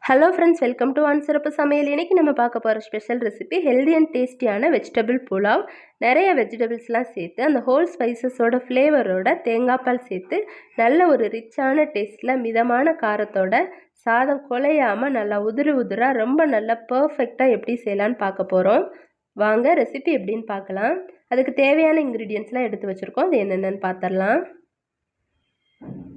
Hello friends, welcome to சிறப்பு சமையல். இன்றைக்கி நம்ம பார்க்க போகிற ஸ்பெஷல் ரெசிபி ஹெல்தி அண்ட் டேஸ்டியான வெஜிடபிள் புலாவ். நிறைய வெஜிடபிள்ஸ்லாம் சேர்த்து அந்த ஹோல் ஸ்பைசஸோட ஃப்ளேவரோட தேங்காய் பால் சேர்த்து நல்ல ஒரு ரிச்சான டேஸ்ட்டில் மிதமான காரத்தோட சாதம் குலையாமல் நல்லா உதிராக ரொம்ப நல்லா பர்ஃபெக்டாக எப்படி செய்யலான்னு பார்க்க போகிறோம். வாங்க ரெசிபி எப்படின்னு பார்க்கலாம். அதுக்கு தேவையான இன்க்ரீடியன்ட்ஸ்லாம் எடுத்து வச்சுருக்கோம். அது என்னென்னு பார்த்துடலாம்.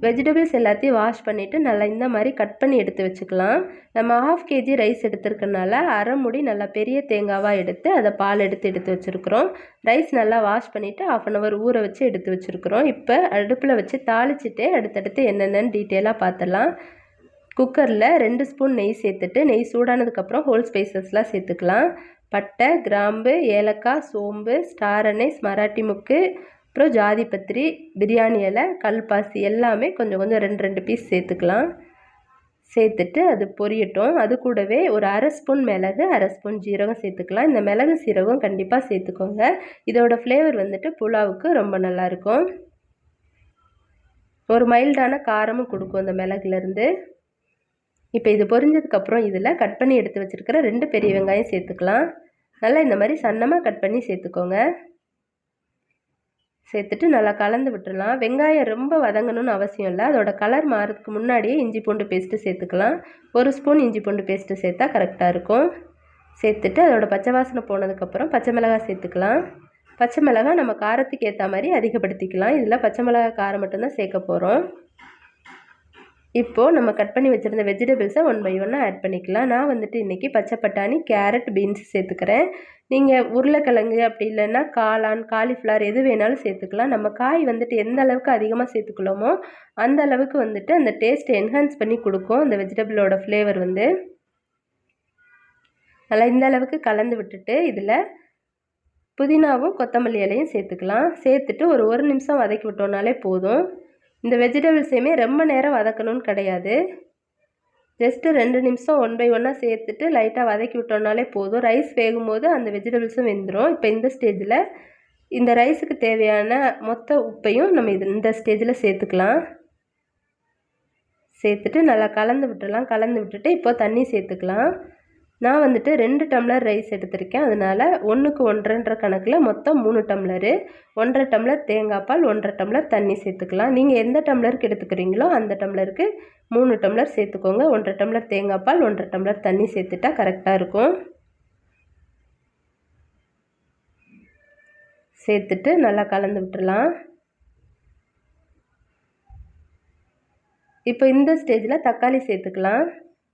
வெஜிடபிள்ஸ் எல்லாத்தையும் வாஷ் பண்ணிவிட்டு நல்லா இந்த மாதிரி கட் பண்ணி எடுத்து வச்சுக்கலாம். நம்ம 1/2 kg ரைஸ் எடுத்துருக்கனால அரை முடி நல்லா பெரிய தேங்காவாக எடுத்து அதை பால் எடுத்து வச்சுருக்குறோம். ரைஸ் நல்லா வாஷ் பண்ணிவிட்டு 1/2 hour ஊற வச்சு எடுத்து வச்சுருக்குறோம். இப்போ அடுப்பில் வச்சு தாளிச்சிட்டு அடுத்தடுத்து என்னென்னு டீட்டெயிலாக பார்த்துடலாம். குக்கரில் 2 ஸ்பூன் நெய் சேர்த்துட்டு நெய் சூடானதுக்கப்புறம் ஹோல் ஸ்பைசஸ்லாம் சேர்த்துக்கலாம். பட்டை, கிராம்பு, ஏலக்காய், சோம்பு, ஸ்டார் அனைஸ், மராட்டி முக்கு, அப்புறம் ஜாதிபத்திரி, பிரியாணி இலை, கல்பாசி எல்லாமே கொஞ்சம் 2 பீஸ் சேர்த்துக்கலாம். சேர்த்துட்டு அது பொரியட்டும். அது கூடவே ஒரு அரை ஸ்பூன் மிளகு, அரை ஸ்பூன் ஜீரகம் சேர்த்துக்கலாம். இந்த மிளகு சீரகம் கண்டிப்பாக சேர்த்துக்கோங்க. இதோட ஃப்ளேவர் புலாவுக்கு ரொம்ப நல்லாயிருக்கும். ஒரு மைல்டான காரமும் கொடுக்கும் இந்த மிளகுலேருந்து. இப்போ இது பொரிஞ்சதுக்கப்புறம் இதில் கட் பண்ணி எடுத்து வச்சுருக்கிற 2 பெரிய வெங்காயம் சேர்த்துக்கலாம். நல்லா இந்த மாதிரி சன்னமாக கட் பண்ணி சேர்த்துக்கோங்க. சேர்த்துட்டு நல்லா கலந்து விட்டுடலாம். வெங்காயம் ரொம்ப வதங்கணும்னு அவசியம் இல்லை. அதோட கலர் மாறதுக்கு முன்னாடியே இஞ்சி பூண்டு பேஸ்ட்டு சேர்த்துக்கலாம். 1 ஸ்பூன் இஞ்சி பூண்டு பேஸ்ட்டு சேர்த்தா கரெக்டாக இருக்கும். சேர்த்துட்டு அதோட பச்சை வாசனை போனதுக்கப்புறம் பச்சை மிளகாய் சேர்த்துக்கலாம். பச்சை மிளகாய் நம்ம காரத்துக்கு ஏற்ற மாதிரி அதிகப்படுத்திக்கலாம். இதில் பச்சை மிளகாய் காரம் மட்டும்தான் சேர்க்க போகிறோம். இப்போது நம்ம கட் பண்ணி வச்சுருந்த வெஜிடபிள்ஸை 1 by 1 ஆட் பண்ணிக்கலாம். நான் இன்றைக்கி பச்சை பட்டாணி, கேரட், பீன்ஸ் சேர்த்துக்கிறேன். நீங்கள் உருளைக்கிழங்கு அப்படி இல்லைன்னா காளான், காலிஃப்ளவர் எது வேணாலும் சேர்த்துக்கலாம். நம்ம காய் எந்த அளவுக்கு அதிகமாக சேர்த்துக்கலாமோ அந்த அளவுக்கு அந்த டேஸ்ட்டை என்ஹான்ஸ் பண்ணி கொடுக்கும். அந்த வெஜிடபிளோட ஃப்ளேவர் நல்லா இந்த அளவுக்கு கலந்து விட்டுட்டு இதில் புதினாவும் கொத்தமல்லி இலையும் சேர்த்துக்கலாம். சேர்த்துட்டு ஒரு நிமிஷம் வதக்கி விட்டோம்னாலே போதும். இந்த வெஜிடபிள்ஸையுமே ரொம்ப நேரம் வதக்கணும்னு கிடையாது. ஜஸ்ட்டு 2 நிமிஷம் 1 by 1 சேர்த்துட்டு லைட்டாக வதக்கி விட்டோம்னாலே போதும். ரைஸ் வேகும்போது அந்த வெஜிடபிள்ஸும் வெந்துடும். இப்போ இந்த ஸ்டேஜில் இந்த ரைஸுக்கு தேவையான மொத்த உப்பையும் நம்ம இந்த ஸ்டேஜில் சேர்த்துக்கலாம். சேர்த்துட்டு நல்லா கலந்து விட்டுடலாம். கலந்து விட்டுட்டு இப்போ தண்ணி சேர்த்துக்கலாம். நான் 2 டம்ளர் ரைஸ் எடுத்திருக்கேன். அதனால் 1க்கு 1.5 கணக்கில் மொத்தம் 3 டம்ளரு. 1.5 டம்ளர் தேங்காய் பால், 1.5 டம்ளர் தண்ணி சேர்த்துக்கலாம். நீங்கள் எந்த டம்ளருக்கு எடுத்துக்கிறீங்களோ அந்த டம்ளருக்கு 3 டம்ளர் சேர்த்துக்கோங்க. 1.5 டம்ளர் தேங்காய் பால், 1.5 டம்ளர் தண்ணி சேர்த்துட்டா கரெக்டாக இருக்கும். சேர்த்துட்டு நல்லா கலந்து விட்டுடலாம். இப்போ இந்த ஸ்டேஜில் தக்காளி சேர்த்துக்கலாம்.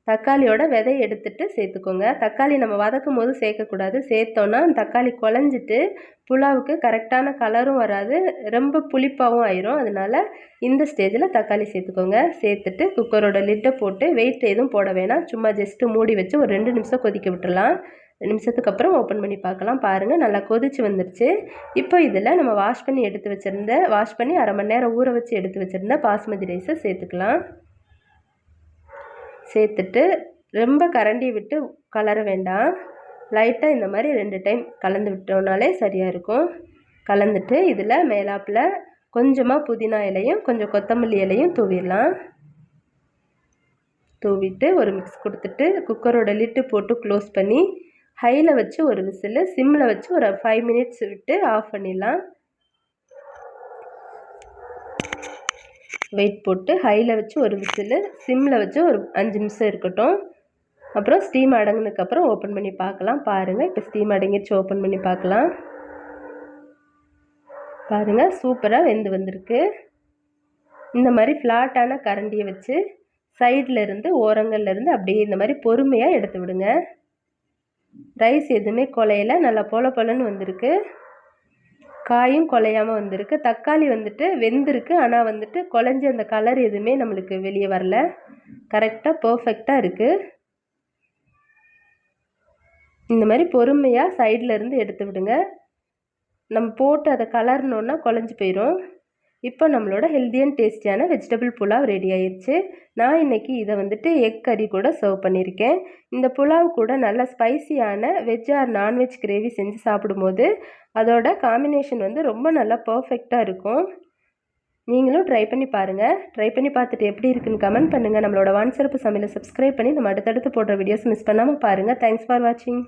தக்காளியோட விதை எடுத்துட்டு சேர்த்துக்கோங்க. தக்காளி நம்ம வதக்கும் போது சேர்க்கக்கூடாது. சேர்த்தோன்னா தக்காளி குழஞ்சிட்டு புலாவுக்கு கரெக்டான கலரும் வராது, ரொம்ப புளிப்பாகவும் ஆயிரும். அதனால் இந்த ஸ்டேஜில் தக்காளி சேர்த்துக்கோங்க. சேர்த்துட்டு குக்கரோட லிட்டை போட்டு வெயிட் எதுவும் போட வேணாம். சும்மா ஜஸ்ட்டு மூடி வச்சு ஒரு 2 நிமிஷம் கொதிக்க விட்டுடலாம். 2 நிமிஷத்துக்கு அப்புறம் ஓப்பன் பண்ணி பார்க்கலாம். பாருங்கள், நல்லா கொதிச்சு வந்துருச்சு. இப்போ இதில் நம்ம வாஷ் பண்ணி அரை மணி நேரம் ஊற வச்சு எடுத்து வச்சுருந்த பாஸ்மதி ரைஸை சேர்த்துக்கலாம். சேர்த்துட்டு ரொம்ப கரண்டி விட்டு கலர வேண்டாம். லைட்டாக இந்த மாதிரி 2 டைம் கலந்து விட்டோம்னாலே சரியாக இருக்கும். கலந்துட்டு இதில் மேலாப்பில் கொஞ்சமாக புதினா இலையும் கொஞ்சம் கொத்தமல்லி இலையும் தூவிடலாம். தூவிட்டு ஒரு மிக்ஸ் கொடுத்துட்டு குக்கரோட லிட்டு போட்டு க்ளோஸ் பண்ணி ஹையில் வச்சு ஒரு விசில், சிம்மில் வச்சு ஒரு 5 minutes விட்டு ஆஃப் பண்ணிடலாம். வெயிட் போட்டு ஹையில் வச்சு ஒரு விசில், சிம்மில் வச்சு ஒரு 5 நிமிஷம் இருக்கட்டும். அப்புறம் ஸ்டீம் அடங்கினதுக்கப்புறம் ஓப்பன் பண்ணி பார்க்கலாம். பாருங்கள், இப்போ ஸ்டீம் அடங்கிடுச்சு. ஓப்பன் பண்ணி பார்க்கலாம். பாருங்கள், சூப்பராக வெந்து வந்திருக்கு. இந்த மாதிரி ஃப்ளாட்டான கரண்டியை வச்சு சைடில் இருந்து ஓரங்கள்லேருந்து அப்படியே இந்த மாதிரி பொறுமையாக எடுத்து விடுங்க. ரைஸ் எதுவுமே குலையில, நல்லா பொலன்னு வந்திருக்கு. காயும் குலையாமல் வந்திருக்கு. தக்காளி வெந்திருக்கு, ஆனால் குழஞ்சி அந்த கலர் எதுவுமே நம்மளுக்கு வெளியே வரல. கரெக்டாக பர்ஃபெக்டாக இருக்குது. இந்த மாதிரி பொறுமையாக சைடில் இருந்து எடுத்து விடுங்க. நம்ம போட்டு அதை கலர்னோன்னா குழஞ்சி போயிடும். இப்போ நம்மளோட ஹெல்தி அண்ட் டேஸ்டியான வெஜிடபிள் புலாவ் ரெடி ஆயிடுச்சு. நான் இன்றைக்கி இதை எக் கறி கூட சர்வ் பண்ணியிருக்கேன். இந்த புலாவ் கூட நல்ல ஸ்பைசியான வெஜ் ஆர் நான்வெஜ் கிரேவி செஞ்சு சாப்பிடும்போது அதோட காம்பினேஷன் ரொம்ப நல்லா பர்ஃபெக்டாக இருக்கும். நீங்களும் ட்ரை பண்ணி பாருங்கள். ட்ரை பண்ணி பார்த்துட்டு எப்படி இருக்குன்னு கமெண்ட் பண்ணுங்கள். நம்மளோட வான் சிறப்பு சமையலை சப்ஸ்கிரைப் பண்ணி நம்ம அடுத்தடுத்து போடுற வீடியோஸ் மிஸ் பண்ணாமல் பாருங்கள். தேங்க்ஸ் ஃபார் வாட்சிங்.